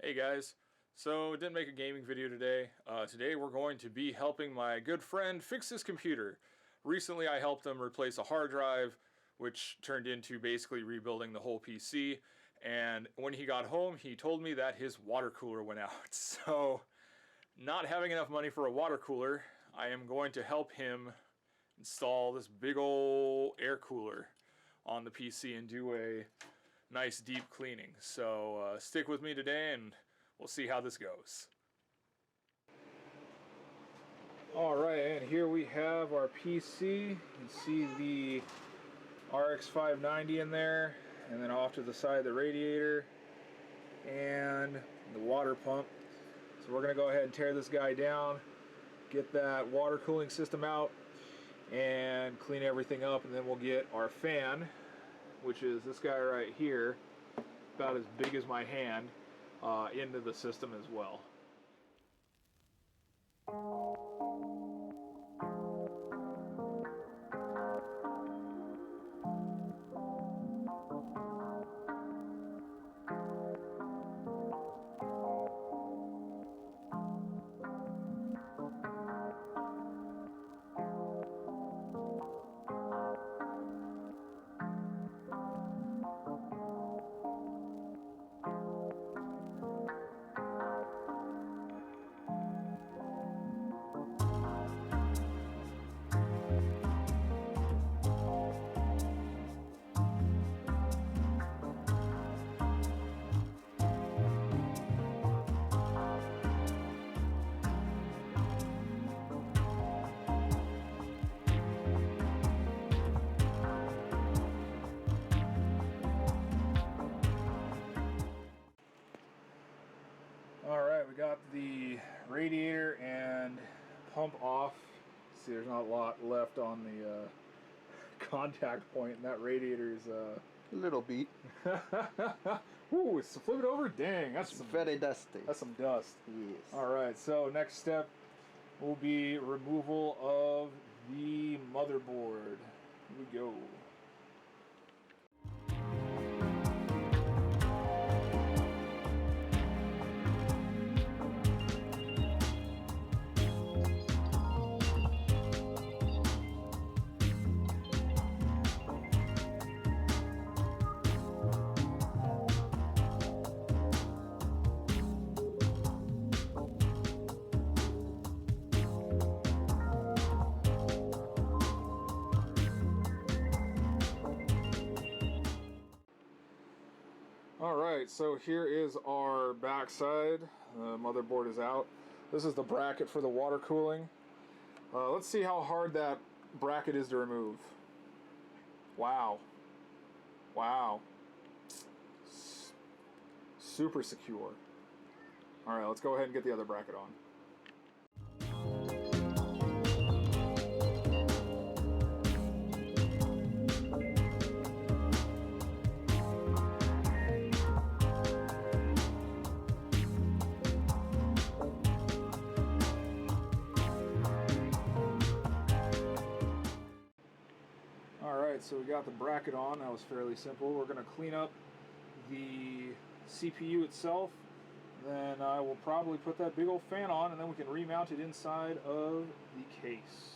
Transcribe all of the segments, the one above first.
Hey guys, so didn't make a gaming video today. Today we're going to be helping my good friend fix his computer. Recently I helped him replace a hard drive, which turned into basically rebuilding the whole PC. And when he got home, he told me that his water cooler went out. So, not having enough money for a water cooler, I am going to help him install this big old air cooler on the PC and do a nice deep cleaning. So stick with me today and we'll see how this goes. Alright, and here we have our PC. You can see the RX 590 in there, and then off to the side the radiator and the water pump. So we're going to go ahead and tear this guy down, get that water cooling system out, and clean everything up, and then we'll get our fan, which is this guy right here, about as big as my hand, into the system as well. Alright, we got the radiator and pump off. See, there's not a lot left on the contact point, and that radiator is a little beat. Ooh, so flip it over. Dang, that's some, very dusty. That's some dust. Yes. Alright, so next step will be removal of the motherboard. Here we go. Alright, so here is our backside. The motherboard is out. This is the bracket for the water cooling. Let's see how hard that bracket is to remove. Wow. Wow. Super secure. Alright, let's go ahead and get the other bracket on. Alright, so we got the bracket on. That was fairly simple. We're going to clean up the CPU itself. Then I will probably put that big old fan on, and then we can remount it inside of the case.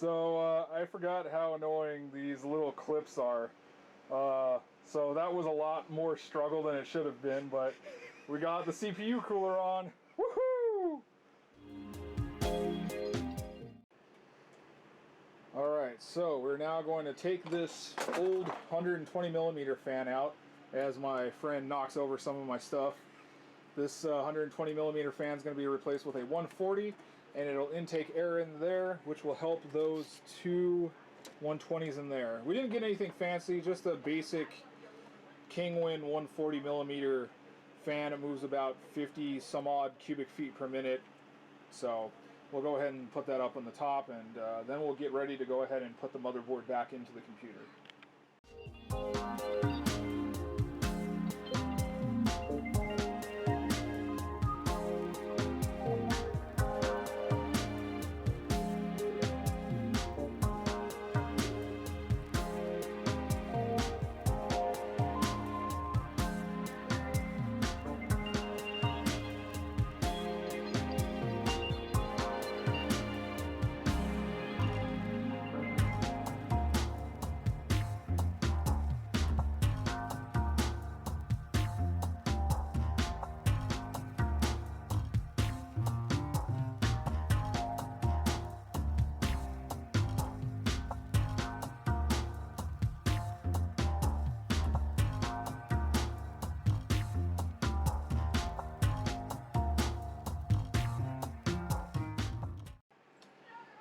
So I forgot how annoying these little clips are. So that was a lot more struggle than it should have been, but we got the CPU cooler on. Woohoo! Alright, Alright, so we're now going to take this old 120 millimeter fan out as my friend knocks over some of my stuff. This 120 millimeter fan is going to be replaced with a 140, and it'll intake air in there, which will help those two 120s in there. We didn't get anything fancy, just a basic Kingwin 140 millimeter fan. It moves about 50 some odd cubic feet per minute. So we'll go ahead and put that up on the top, and then we'll get ready to go ahead and put the motherboard back into the computer.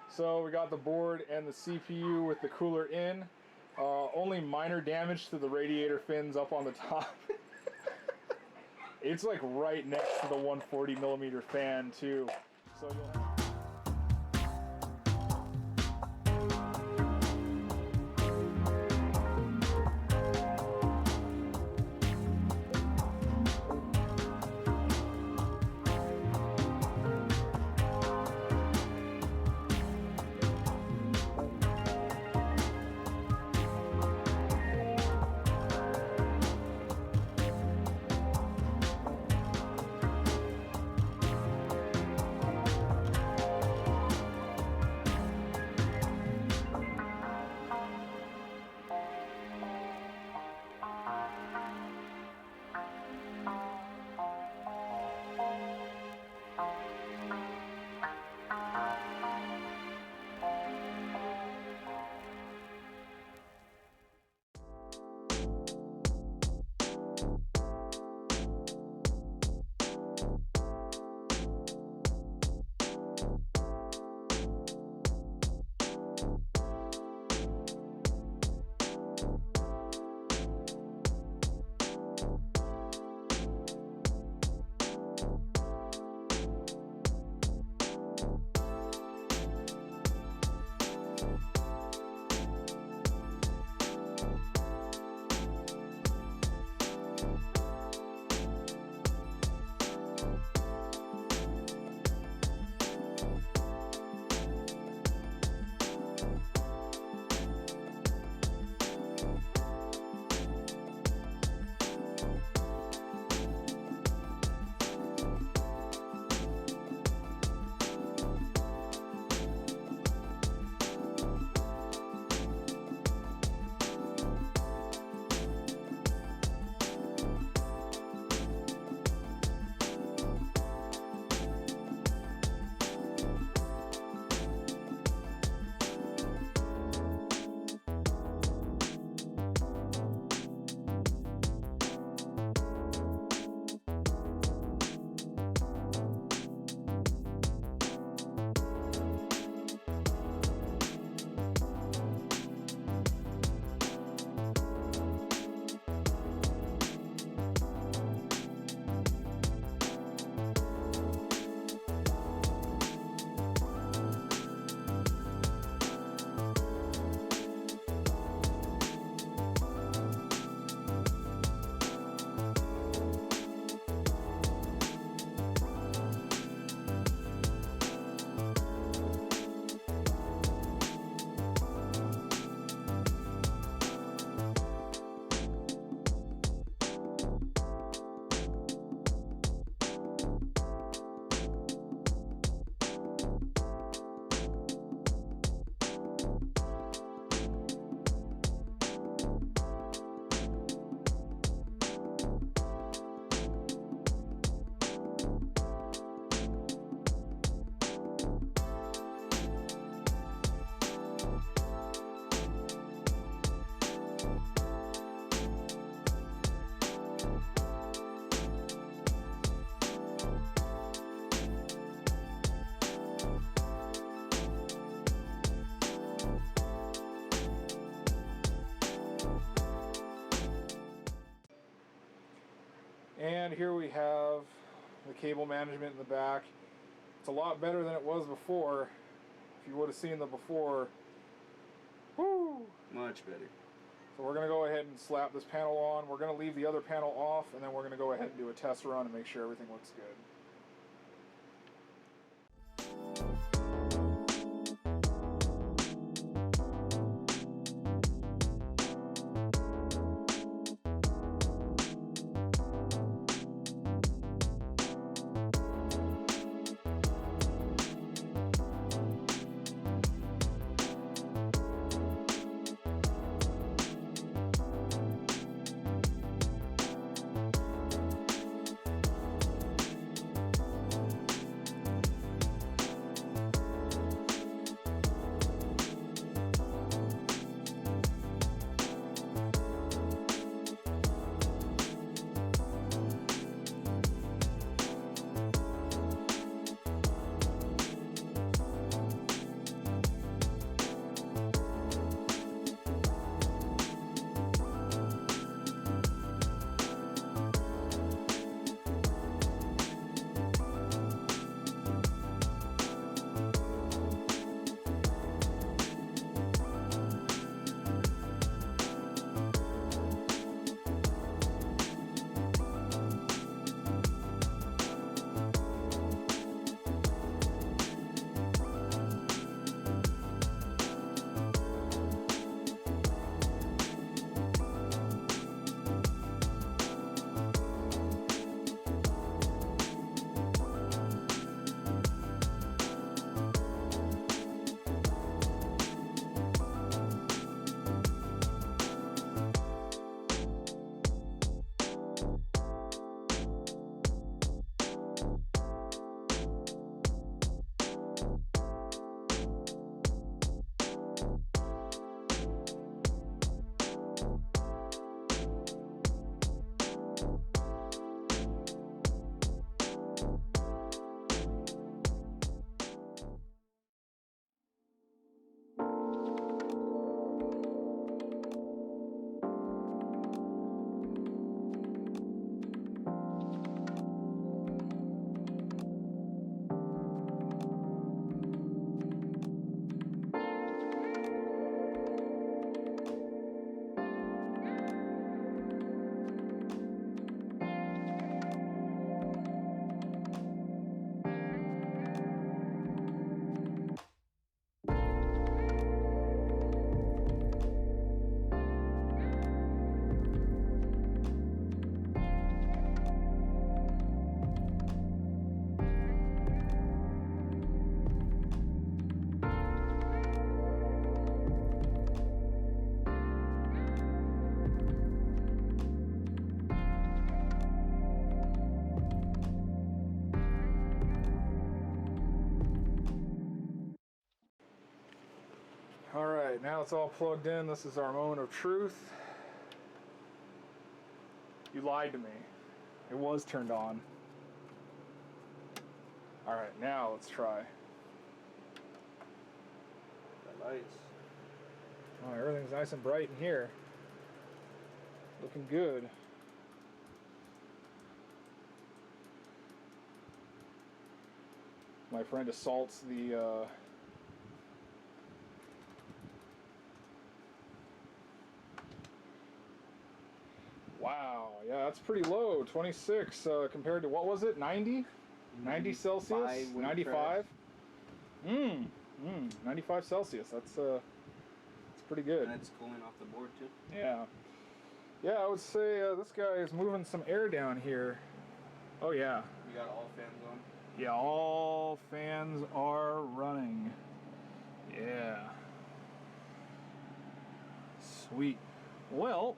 So we got the board and the CPU with the cooler in. Only minor damage to the radiator fins up on the top. It's like right next to the 140 millimeter fan too. So you'll have And here we have the cable management in the back. It's a lot better than it was before. If you would have seen the before, woo! Much better. So we're going to go ahead and slap this panel on. We're going to leave the other panel off, and then we're going to go ahead and do a test run and make sure everything looks good. Alright, now it's all plugged in. This is our moment of truth. You lied to me. It was turned on. Alright, now let's try. The lights. Oh, everything's nice and bright in here. Looking good. My friend assaults the wow, yeah, that's pretty low. 26 compared to, what was it, 90? 90 Celsius? 95? 95 Celsius. That's pretty good. And it's cooling off the board too. Yeah. Yeah, I would say this guy is moving some air down here. Oh yeah. You got all fans on? Yeah, all fans are running. Yeah. Sweet. Well,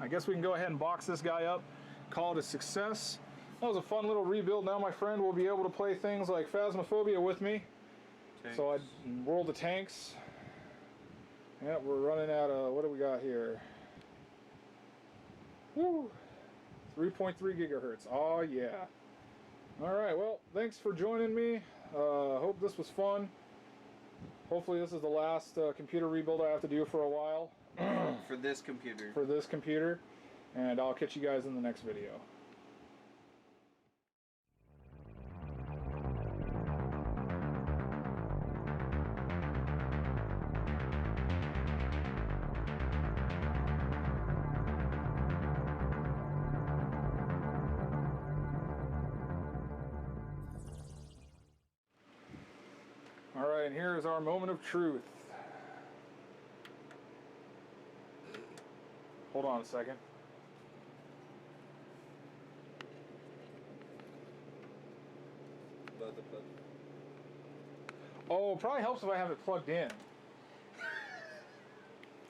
I guess we can go ahead and box this guy up, call it a success. That was a fun little rebuild. Now my friend will be able to play things like Phasmophobia with me. Tanks. So I rolled the tanks. Yeah, we're running out of, what do we got here? Woo! 3.3 gigahertz. Oh yeah. Alright, well, thanks for joining me. Hope this was fun. Hopefully this is the last computer rebuild I have to do for a while. For this computer. For this computer. And I'll catch you guys in the next video. and here is our moment of truth. Hold on a second. About the plug. Oh, probably helps if I have it plugged in.